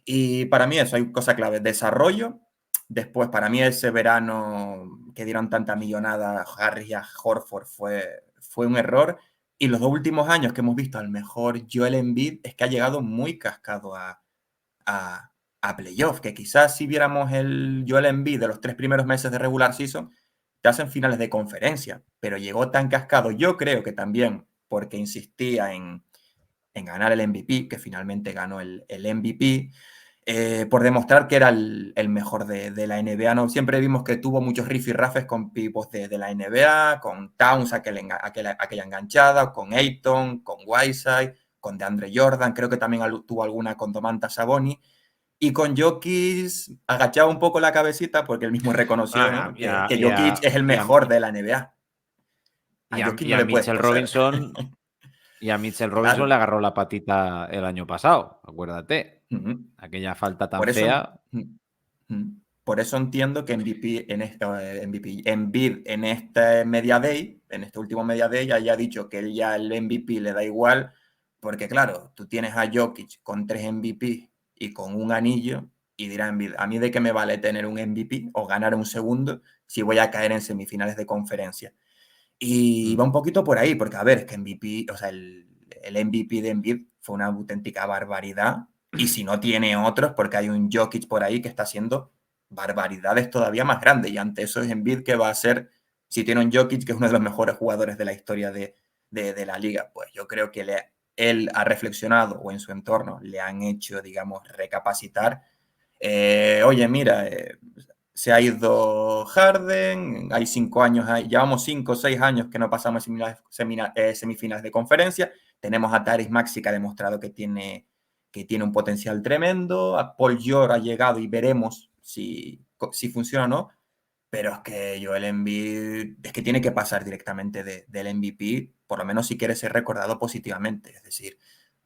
Y para mí eso hay cosa clave, desarrollo. Después, para mí ese verano que dieron tanta millonada a Harris y a Horford fue un error. Y los 2 últimos años que hemos visto al mejor Joel Embiid es que ha llegado muy cascado a, a playoff, que quizás si viéramos el Joel Embiid de los 3 primeros meses de regular season, te hacen finales de conferencia, pero llegó tan cascado, yo creo que también porque insistía en ganar el MVP, que finalmente ganó el MVP, por demostrar que era el mejor de la NBA. ¿No? Siempre vimos que tuvo muchos rifirrafes con pivos de la NBA, con Towns, aquella enganchada, con Ayton, con Whiteside, con DeAndre Jordan, creo que también tuvo alguna con Domantas Sabonis, y con Jokic agachaba un poco la cabecita porque él mismo reconoció, ¿no? que Jokic es el mejor de la NBA. A Jokic y no a le puedes Mitchell toser. Robinson y a Mitchell Robinson le Claro. agarró la patita el año pasado, acuérdate. Ujú. Aquella falta tan Por eso, fea. por eso entiendo que MVP en Embiid en este Media Day, en este último Media Day, ya haya dicho que él ya el MVP le da igual, porque claro, tú tienes a Jokic con 3 MVP y con un anillo, y dirá Embiid, ¿a mí de qué me vale tener un MVP o ganar un segundo si voy a caer en semifinales de conferencia? Y va un poquito por ahí, porque a ver, es que MVP, o sea, el MVP de Embiid fue una auténtica barbaridad. Y si no tiene otros, porque hay un Jokic por ahí que está haciendo barbaridades todavía más grandes. Y ante eso es Embiid que va a ser, si tiene un Jokic, que es uno de los mejores jugadores de la historia de la liga, pues yo creo que él ha reflexionado o en su entorno le han hecho, digamos, recapacitar. Oye, mira, se ha ido Harden, hay 5 años, llevamos 5 o 6 años que no pasamos semifinales de conferencia, tenemos a Tyrese Maxey que ha demostrado que tiene un potencial tremendo, a Paul George ha llegado y veremos si funciona o no, pero es que Joel Embiid es que tiene que pasar directamente del MVP, por lo menos si quiere ser recordado positivamente, es decir,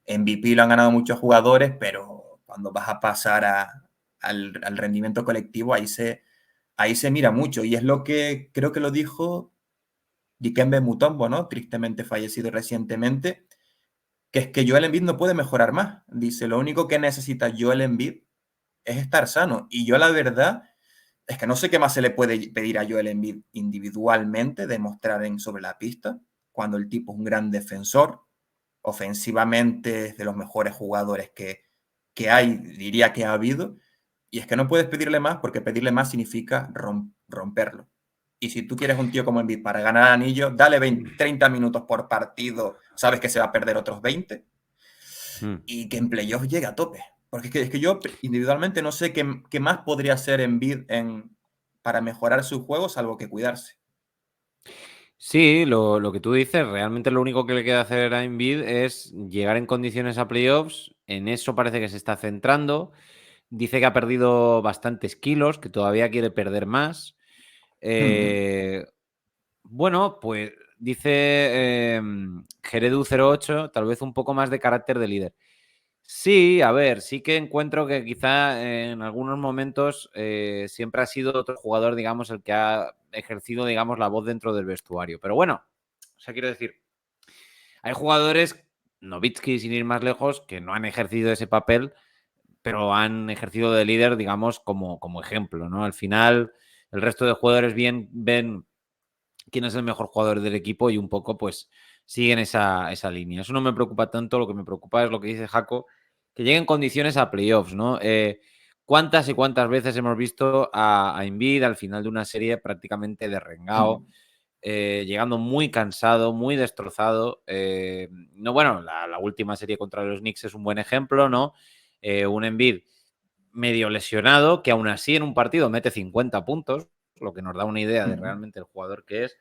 MVP lo han ganado muchos jugadores, pero cuando vas a pasar al rendimiento colectivo, ahí se mira mucho. Y es lo que creo que lo dijo Dikembe Mutombo, ¿no? Tristemente fallecido recientemente, que es que Joel Embiid no puede mejorar más. Dice, lo único que necesita Joel Embiid es estar sano. Y yo la verdad es que no sé qué más se le puede pedir a Joel Embiid individualmente, demostrar sobre la pista, cuando el tipo es un gran defensor, ofensivamente es de los mejores jugadores que hay, diría que ha habido, y es que no puedes pedirle más porque pedirle más significa romperlo. Y si tú quieres un tío como Embiid para ganar anillo, dale 30 minutos por partido, sabes que se va a perder otros 20 y que en playoff llegue a tope. Porque es que yo individualmente no sé qué más podría hacer Embiid para mejorar su juego, salvo que cuidarse. Sí, lo que tú dices, realmente lo único que le queda hacer a Embiid es llegar en condiciones a playoffs. En eso parece que se está centrando. Dice que ha perdido bastantes kilos, que todavía quiere perder más. Bueno, pues dice Geredu08, tal vez un poco más de carácter de líder. Sí, a ver, sí que encuentro que quizá en algunos momentos siempre ha sido otro jugador, digamos, el que ha ejercido, digamos, la voz dentro del vestuario. Pero bueno, o sea, quiero decir, hay jugadores, Nowitzki sin ir más lejos, que no han ejercido ese papel, pero han ejercido de líder, digamos, como ejemplo, ¿no? Al final, el resto de jugadores bien ven quién es el mejor jugador del equipo y un poco, pues, siguen esa línea. Eso no me preocupa tanto, lo que me preocupa es lo que dice Jaco, que lleguen condiciones a playoffs, ¿no? ¿Cuántas y cuántas veces hemos visto a Embiid al final de una serie prácticamente derrengado, llegando muy cansado, muy destrozado? No, bueno, la última serie contra los Knicks es un buen ejemplo, ¿no? Un Embiid medio lesionado, que aún así en un partido mete 50 puntos, lo que nos da una idea de realmente el jugador que es,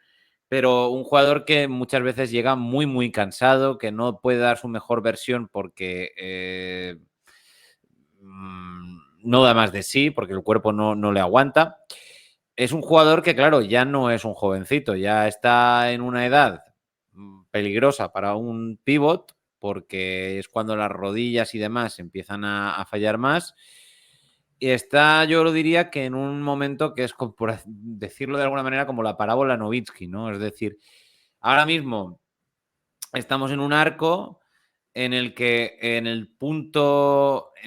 pero un jugador que muchas veces llega muy, muy cansado, que no puede dar su mejor versión porque no da más de sí, porque el cuerpo no le aguanta. Es un jugador que, claro, ya no es un jovencito, ya está en una edad peligrosa para un pivot, porque es cuando las rodillas y demás empiezan a fallar más. Y está, yo lo diría que en un momento que es, por decirlo de alguna manera, como la parábola Nowitzki, ¿no? Es decir, ahora mismo estamos en un arco en el que en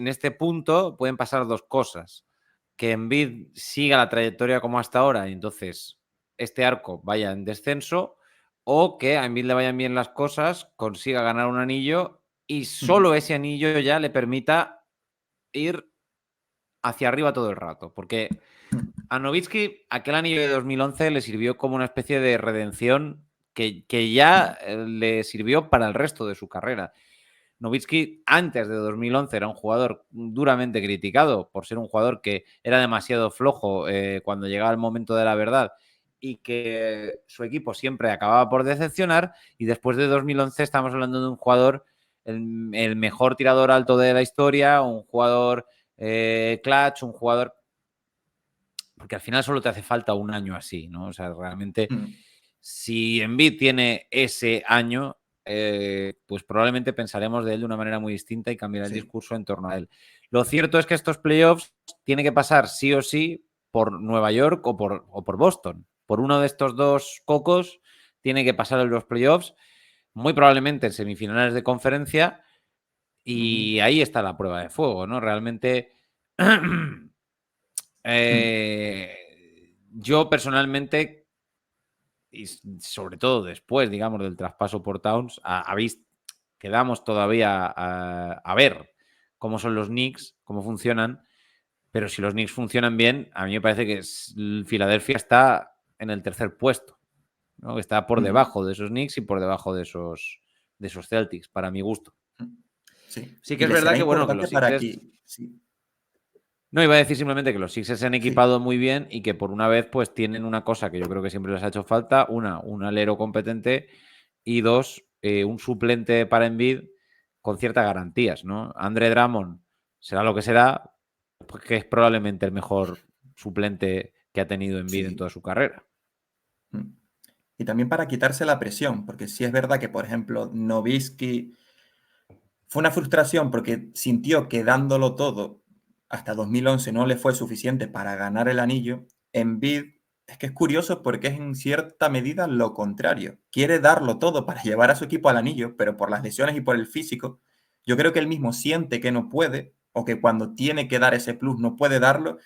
este punto pueden pasar dos cosas. Que Embiid siga la trayectoria como hasta ahora y entonces este arco vaya en descenso, o que a Embiid le vayan bien las cosas, consiga ganar un anillo y solo ese anillo ya le permita ir hacia arriba todo el rato. Porque a Nowitzki aquel anillo de 2011 le sirvió como una especie de redención que ya le sirvió para el resto de su carrera. Nowitzki antes de 2011 era un jugador duramente criticado por ser un jugador que era demasiado flojo cuando llegaba el momento de la verdad y que su equipo siempre acababa por decepcionar, y después de 2011 estamos hablando de un jugador, el mejor tirador alto de la historia, un jugador clutch, un jugador porque al final solo te hace falta un año así, ¿no? O sea, realmente, si Embiid tiene ese año, pues probablemente pensaremos de él de una manera muy distinta y cambiará el discurso en torno a él. Lo cierto es que estos playoffs tiene que pasar sí o sí por Nueva York o por Boston. Por uno de estos dos cocos tiene que pasar en los playoffs, muy probablemente en semifinales de conferencia, y ahí está la prueba de fuego, ¿no? Realmente... yo personalmente, y sobre todo después, digamos, del traspaso por Towns, quedamos todavía a ver cómo son los Knicks, cómo funcionan, pero si los Knicks funcionan bien, a mí me parece que Filadelfia está en el tercer puesto, ¿no? Está por debajo de esos Knicks y por debajo de esos Celtics, para mi gusto. Sí, Sí que y es le verdad será que, bueno, que importante los para Sixers... que... Sí, No, iba a decir simplemente que los Sixers se han sí. equipado muy bien y que por una vez pues tienen una cosa que yo creo que siempre les ha hecho falta: un alero competente, y dos, un suplente para Embiid con ciertas garantías, ¿no? Andre Drummond será lo que será, pues que es probablemente el mejor suplente que ha tenido Embiid en Sí. toda su carrera. Y también para quitarse la presión, porque sí es verdad que, por ejemplo, Nowitzki fue una frustración porque sintió que dándolo todo hasta 2011 no le fue suficiente para ganar el anillo. Embiid es que es curioso porque es en cierta medida lo contrario. Quiere darlo todo para llevar a su equipo al anillo, pero por las lesiones y por el físico, yo creo que él mismo siente que no puede, o que cuando tiene que dar ese plus no puede darlo,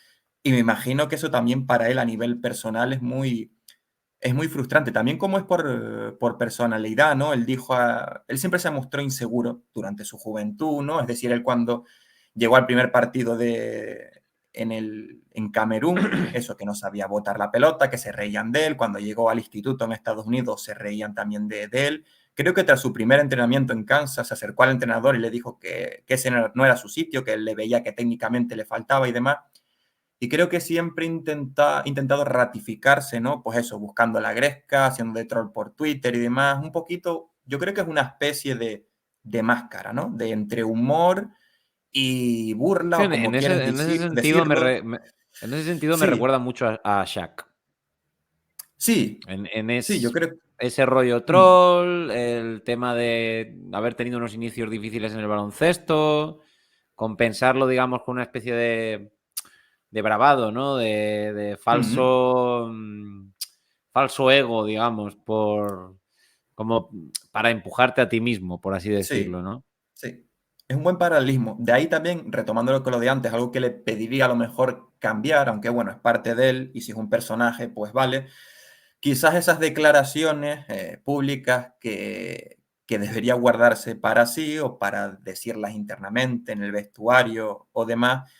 y me imagino que eso también para él a nivel personal es muy frustrante. También como es por personalidad, ¿no? Él dijo, él siempre se mostró inseguro durante su juventud, ¿no? Es decir, él cuando llegó al primer partido en Camerún, eso, que no sabía botar la pelota, que se reían de él. Cuando llegó al instituto en Estados Unidos se reían también de él. Creo que tras su primer entrenamiento en Kansas se acercó al entrenador y le dijo que ese no era su sitio, que él le veía que técnicamente le faltaba y demás. Y creo que siempre intentado ratificarse, ¿no? Pues eso, buscando la gresca, haciendo de troll por Twitter y demás. Un poquito, yo creo que es una especie de máscara, ¿no? De entre humor y burla Que o como quieres en ese sentido decirlo. en ese sentido me Sí, recuerda mucho a Shaq. sí, En sí, yo creo. ese rollo Mm, troll, el tema de haber tenido unos inicios difíciles en el baloncesto, compensarlo, digamos, con una especie de bravado, ¿no? De mm, falso ego, digamos, como para empujarte a ti mismo, por así decirlo, sí, ¿no? sí. Es un buen paralelismo. De ahí también, retomando lo que lo de antes, algo que le pediría a lo mejor cambiar, aunque bueno, es parte de él, y si es un personaje, pues vale. Quizás esas declaraciones públicas que debería guardarse para sí o para decirlas internamente en el vestuario o demás,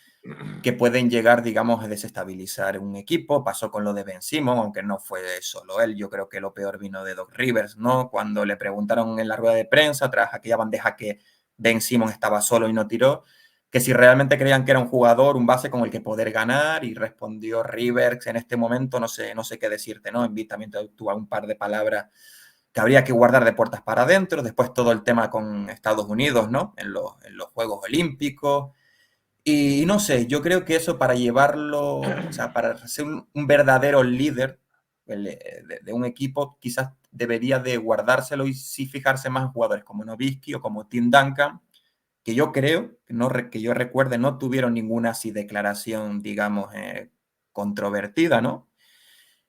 que pueden llegar, digamos, a desestabilizar un equipo. Pasó con lo de Ben Simmons, aunque no fue solo él. Yo creo que lo peor vino de Doc Rivers, ¿no? Cuando le preguntaron en la rueda de prensa, tras aquella bandeja que Ben Simmons estaba solo y no tiró, que si realmente creían que era un jugador, un base con el que poder ganar, y respondió Rivers en este momento, no sé qué decirte, ¿no? Embiid también tuvo un par de palabras que habría que guardar de puertas para adentro. Después todo el tema con Estados Unidos, ¿no? En los Juegos Olímpicos. Y no sé, yo creo que eso para llevarlo, o sea, para ser un verdadero líder de un equipo, quizás debería de guardárselo y sí fijarse más en jugadores como Nowitzki o como Tim Duncan, que yo creo, que yo recuerde, no tuvieron ninguna así declaración, digamos, controvertida, ¿no?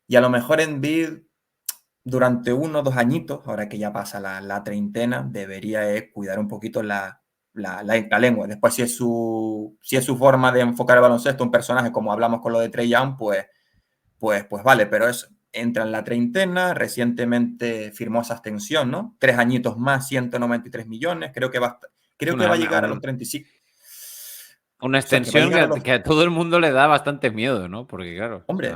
Y a lo mejor Embiid durante 1 o 2 añitos, ahora que ya pasa la treintena, debería cuidar un poquito la lengua. Después, si es su forma de enfocar el baloncesto, un personaje como hablamos con lo de Trey Young, pues vale, pero entra en la treintena, recientemente firmó esa extensión, ¿no? 3 añitos más, 193 millones, creo que va a llegar a los 35. Una O sea, que va a extensión llegar a los. que a todo el mundo le da bastante miedo, ¿no? Porque claro, o sea, Hombre,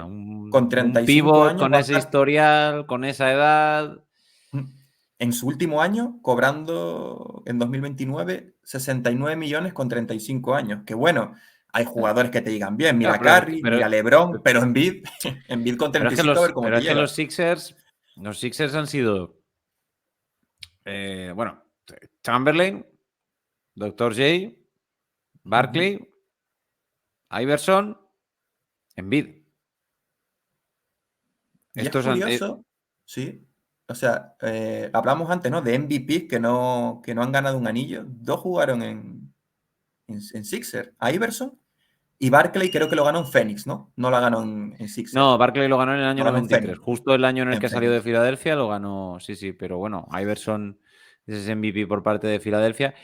con un 35 pivot años con va a ese estar. historial, con esa edad. En su último año, cobrando en 2029 69 millones con 35 años. Que bueno, hay jugadores que te digan bien, Claro, mira Curry, mira LeBron, pero Embiid, Embiid con pero es que 35 a ver cómo te es que llega. Los Sixers han sido, bueno, Chamberlain, Dr. J, Ujú. Barkley, Iverson, Embiid. Y es Estos han, curioso, sí. O sea, hablamos antes, ¿no? De MVP que no han ganado un anillo. Dos jugaron en Sixers. Iverson y Barkley creo que lo ganó en Phoenix, ¿no? No lo ganó en Sixers. no, Barkley lo ganó en el Lo año ganó en 93, Phoenix. justo el año en el En que salió de Phoenix. Filadelfia lo ganó, sí, sí, pero bueno, Iverson es MVP por parte de Filadelfia.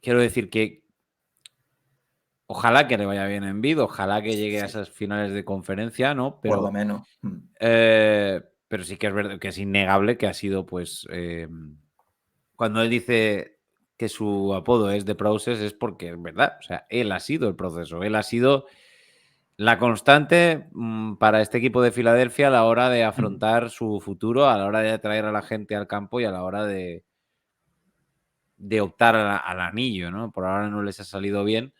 Quiero decir que ojalá que le vaya bien en Embiid, ojalá que llegue a Sí, esas finales de conferencia, ¿no? por lo menos. Pero sí que es verdad que es innegable que ha sido, pues, cuando él dice que su apodo es The Process es porque es verdad, o sea, él ha sido el proceso, él ha sido la constante para este equipo de Filadelfia a la hora de Mm. afrontar su futuro, a la hora de atraer a la gente al campo y a la hora de optar al anillo, ¿no? Por ahora no les ha salido bien.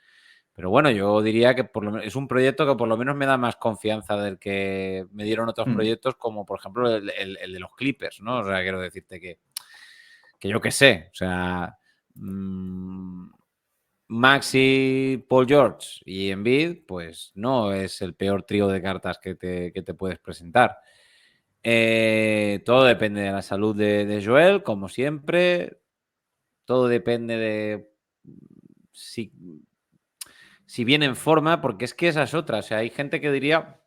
Pero bueno, yo diría que por lo menos es un proyecto que por lo menos me da más confianza del que me dieron otros Mm. proyectos, como por ejemplo el de los Clippers, ¿no? O sea, quiero decirte que yo qué sé, o sea, Maxi, Paul George y Embiid, pues no es el peor trío de cartas que te puedes presentar. Todo depende de la salud de Joel, como siempre. Todo depende de si si viene en forma, porque es que esa es otra. O sea, hay gente que diría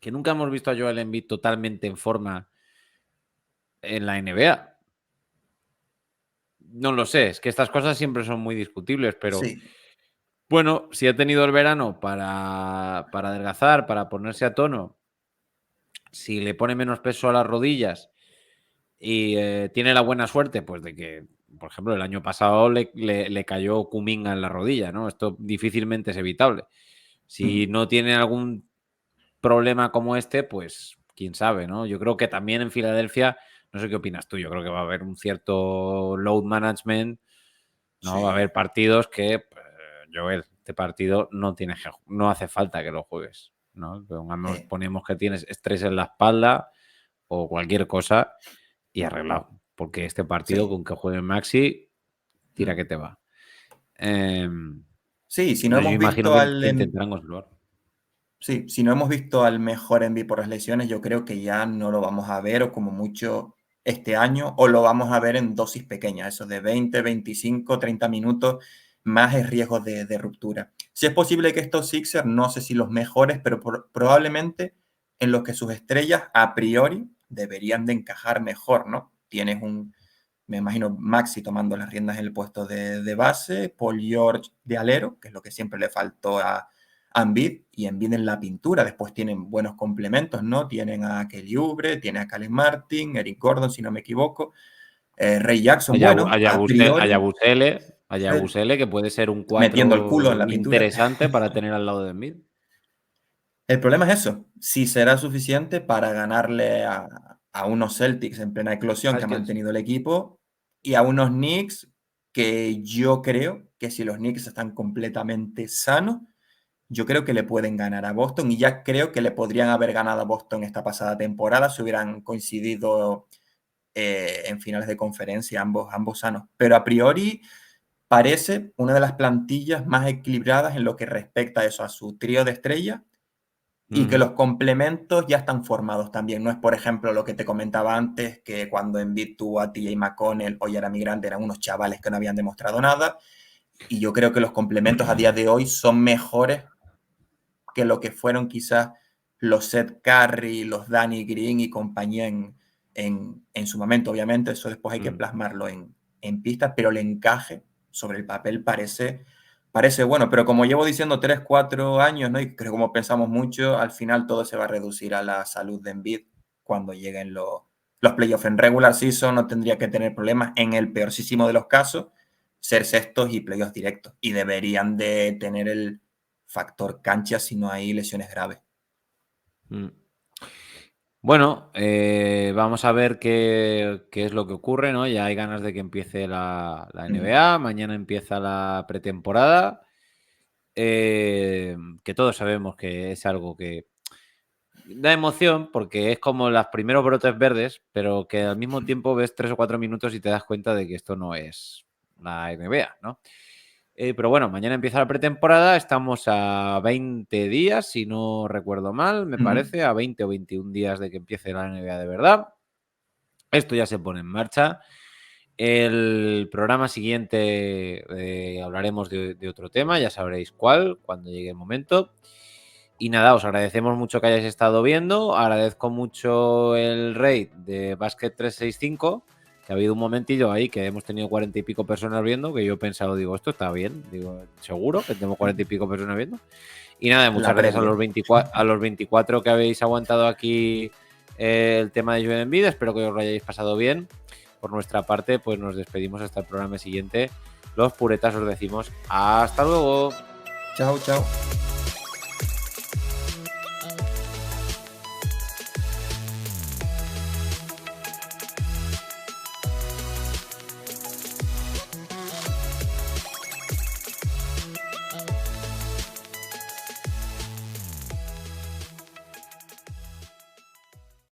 que nunca hemos visto a Joel Embiid totalmente en forma en la NBA. No lo sé, es que estas cosas siempre son muy discutibles, pero Sí. bueno, si ha tenido el verano para adelgazar, para ponerse a tono, si le pone menos peso a las rodillas y tiene la buena suerte, pues de que, por ejemplo, el año pasado le cayó Kuminga en la rodilla, ¿no? Esto difícilmente es evitable. Si Mm. no tiene algún problema como este, pues quién sabe, ¿no? Yo creo que también en Filadelfia, no sé qué opinas tú, yo creo que va a haber un cierto load management, ¿no? Va a Sí. haber partidos que, pues, Joel, este partido no hace falta que lo juegues, ¿no? eh, Ponemos que tienes estrés en la espalda o cualquier cosa y arreglado, porque este partido sí. con que juegue Maxi tira que te va. Sí, si no Entonces yo hemos imagino visto que intentarán conservar. sí, si no hemos visto al mejor Embiid por las lesiones, yo creo que ya no lo vamos a ver, o como mucho este año, o lo vamos a ver en dosis pequeñas, eso de 20, 25, 30 minutos, más el riesgo de ruptura. Si es posible que estos Sixers, no sé si los mejores, pero probablemente en los que sus estrellas a priori deberían de encajar mejor, ¿no? Tienes me imagino, Maxi tomando las riendas en el puesto de base, Paul George de alero, que es lo que siempre le faltó a Embiid, y Embiid en la pintura. Después tienen buenos complementos, ¿no? Tienen a Kelly Oubre, tienen a Caleb Martin, Eric Gordon, si no me equivoco. Ray Jackson, bueno, a priori, A Yabusele, que puede ser un metiendo el culo en 4 la pintura. interesante para tener al lado de Embiid. El problema es eso, si será suficiente para ganarle a unos Celtics en plena eclosión que ha mantenido el equipo y a unos Knicks que yo creo que si los Knicks están completamente sanos, yo creo que le pueden ganar a Boston y ya creo que le podrían haber ganado a Boston esta pasada temporada si hubieran coincidido en finales de conferencia ambos sanos. Pero a priori parece una de las plantillas más equilibradas en lo que respecta a eso, a su trío de estrellas y que los complementos ya están formados también. No es, por ejemplo, lo que te comentaba antes, que cuando Embiid tuvo a TJ McConnell o Jerami Grant eran unos chavales que no habían demostrado nada. Y yo creo que los complementos a día de hoy son mejores que lo que fueron quizás los Seth Curry, los Danny Green y compañía en su momento. Obviamente eso después hay que plasmarlo en pista, pero el encaje sobre el papel parece bueno. Pero como llevo diciendo 3, 4 años, ¿no? Y creo que como pensamos mucho, al final todo se va a reducir a la salud de Embiid cuando lleguen los playoffs. En regular season no tendría que tener problemas. En el peorcísimo de los casos, ser sextos y playoffs directos. Y deberían de tener el factor cancha si no hay lesiones graves. Bueno, vamos a ver qué es lo que ocurre, ¿no? Ya hay ganas de que empiece la NBA, mañana empieza la pretemporada, que todos sabemos que es algo que da emoción porque es como los primeros brotes verdes, pero que al mismo tiempo ves 3 o 4 minutos y te das cuenta de que esto no es la NBA, ¿no? Pero bueno, mañana empieza la pretemporada, estamos a 20 días, si no recuerdo mal, me parece, a 20 o 21 días de que empiece la NBA de verdad. Esto ya se pone en marcha. El programa siguiente hablaremos de otro tema, ya sabréis cuál, cuando llegue el momento. Y nada, os agradecemos mucho que hayáis estado viendo, agradezco mucho el raid de Basket 365, que ha habido un momentillo ahí que hemos tenido 40 y pico personas viendo, que yo he pensado, digo, esto está bien, digo, seguro que tenemos 40 y pico personas viendo. Y nada, muchas gracias a los 24 que habéis aguantado aquí el tema de Joel Embiid, espero que os lo hayáis pasado bien. Por nuestra parte, pues nos despedimos hasta el programa siguiente. Los puretas os decimos hasta luego. Chao, chao.